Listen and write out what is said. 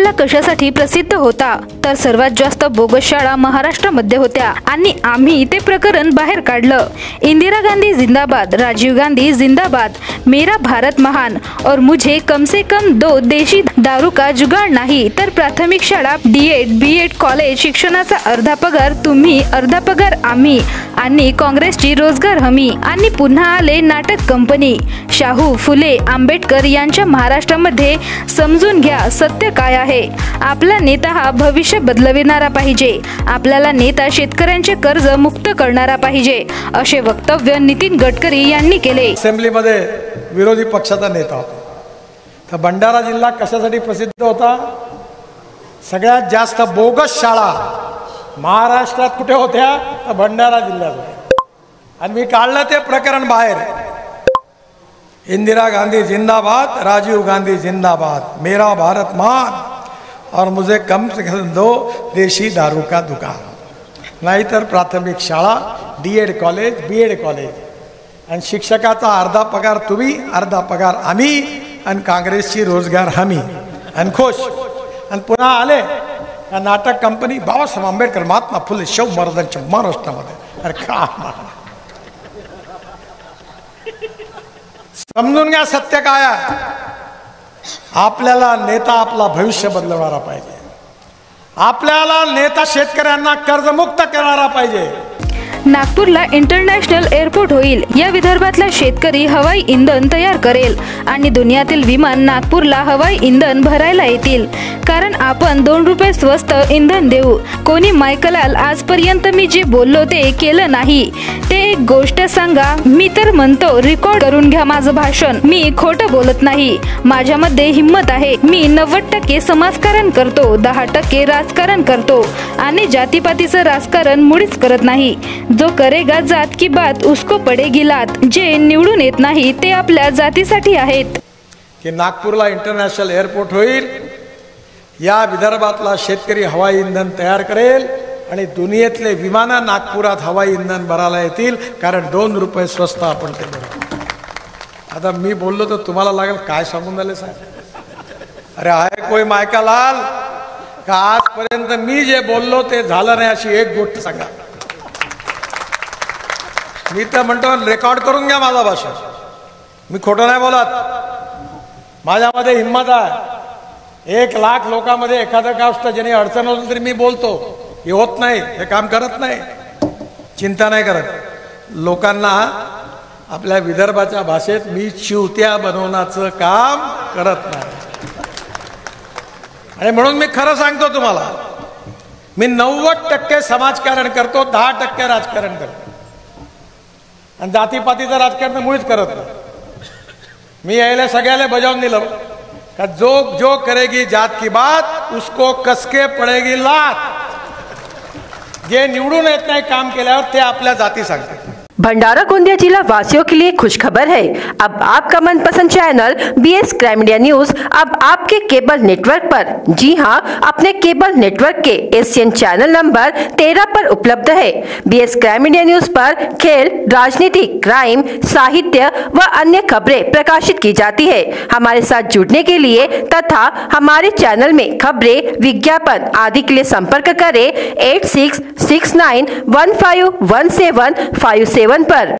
जिल्हा कशासाठी प्रसिद्ध होता तर सर्वात जास्त बोगस शाळा महाराष्ट्रामध्ये होत्या आणि आम्ही ते प्रकरण बाहेर काढलं। इंदिरा गांधी जिंदाबाद, राजीव गांधी जिंदाबाद, मेरा भारत महान और मुझे कम से कम 2 देशी दारू का जुगाड नाही तर प्राथमिक शाळा, डीएड, बीएड कॉलेज शिक्षणाचा अर्धा पगार तुम्ही, अर्धा पगार आम्ही आणि काँग्रेसची रोजगार हमी आणि पुन्हा आले नाटक कंपनी। शाहू फुले आंबेडकर यांच्या महाराष्ट्रामध्ये समजून घ्या सत्य काय आहे। आपला नेता हा भविष्य बदलविणारा पाहिजे, आपल्याला नेता शेतकऱ्यांचे कर्ज मुक्त करणारा पाहिजे, असे वक्तव्य नितीन गडकरी यांनी केले। असेंब्लीमध्ये विरोधी पक्षाचा नेता होता। तर भंडारा जिल्हा कशासाठी प्रसिद्ध होता? सगळ्यात जास्त बोगस शाळा महाराष्ट्रात कुठे होत्या? तर भंडारा जिल्ह्यात होत्या। आणि मी काढलं ते प्रकरण बाहेर। इंदिरा गांधी जिंदाबाद, राजीव गांधी जिंदाबाद, मेरा भारत महान और मुझे कम से कम 2 देशी दारू का दुकान। नाहीतर प्राथमिक शाळा, डीएड कॉलेज, बीएड कॉलेज आणि शिक्षकाचा अर्धा पगार तुम्ही, अर्धा पगार आम्ही आणि काँग्रेसची रोजगार हमी आणि खुश। आणि पुन्हा आले का नाटक कंपनी, बाबासाहेब आंबेडकर, महात्मा फुले, शाहू महाराजांच्या महाराष्ट्रामध्ये। अरे का समजून घ्या सत्य काय आहे। आपल्याला नेता आपला भविष्य बदलवणारा पाहिजे, आपल्याला नेता शेतकऱ्यांना कर्जमुक्त करणारा पाहिजे। नागपूरला इंटरनॅशनल एअरपोर्ट होईल, या विदर्भातला शेतकरी हवाई इंधन तयार करेल आणि दुनियातील विमान नागपूरला हवाई इंधन भरायला येतील, कारण आपण 2 रुपये स्वस्त इंधन देऊ। कोणी मायकलाल आजपर्यंत मी जे बोललो ते केलं नाही, ते एक गोष्ट सांगा। मी तर म्हणतो रेकॉर्ड करून घ्या माझं भाषण, मी खोटं बोलत नाही, माझ्यामध्ये हिम्मत आहे। मी 90% समाजकारण करतो, 10% राजकारण करतो आणि जातीपातीचं राजकारण मुळीच करत नाही। जो करेगा जात की बात उसको पडेगी लात। जे निवडून येत नाही ते आपल्या जातीसाठी आहेत। की नागपूरला इंटरनॅशनल एअरपोर्ट होईल, या विदर्भातला शेतकरी हवाई इंधन तयार करेल आणि दुनियेतले विमानं नागपुरात हवाई इंधन भरायला येतील, कारण 2 रुपये स्वस्त आपण ते भरू। आता मी बोललो तर तुम्हाला लागेल काय सांगून झाले साहेब? अरे आहे कोई मायकालाल का आजपर्यंत मी जे बोललो ते झालं नाही अशी एक गोष्ट सांगा। मी तर म्हणतो रेकॉर्ड करून घ्या माझं भाषण, मी खोटं नाही बोलत, माझ्यामध्ये हिंमत आहे। 1 लाख लोकांमध्ये एखादं गोष्ट ज्याने अडचण होती तरी मी बोलतो, हे होत नाही, हे काम करत नाही, चिंता नाही करत। लोकांना आपल्या विदर्भाच्या भाषेत मी चिवत्या बनवण्याचं काम करत नाही आणि म्हणून मी खरं सांगतो तुम्हाला, मी 90% समाजकारण करतो, 10% राजकारण करतो आणि जातीपातीचं राजकारण मुळीच करत नाही। मी यायला सगळ्याला बजावून दिलं का जो करेगी जात की बात उसको कसके पडेगी लात। जे निवडून येत नाही काम केल्यावर ते आपल्या जाती सांगतात। भंडारा गोंदिया जिला वासियों के लिए खुशखबर है। अब आपका मनपसंद channel BS crime media news अब आपके केबल नेटवर्क पर, जी हां, अपने केबल नेटवर्क के एशियन चैनल नंबर 13 पर उपलब्ध है। बीएस क्राइम मीडिया न्यूज पर खेल, राजनीति, क्राइम, साहित्य व अन्य खबरें प्रकाशित की जाती है। हमारे साथ जुड़ने के लिए तथा हमारे चैनल में खबरें, विज्ञापन आदि के लिए संपर्क करें 8669151757 पर।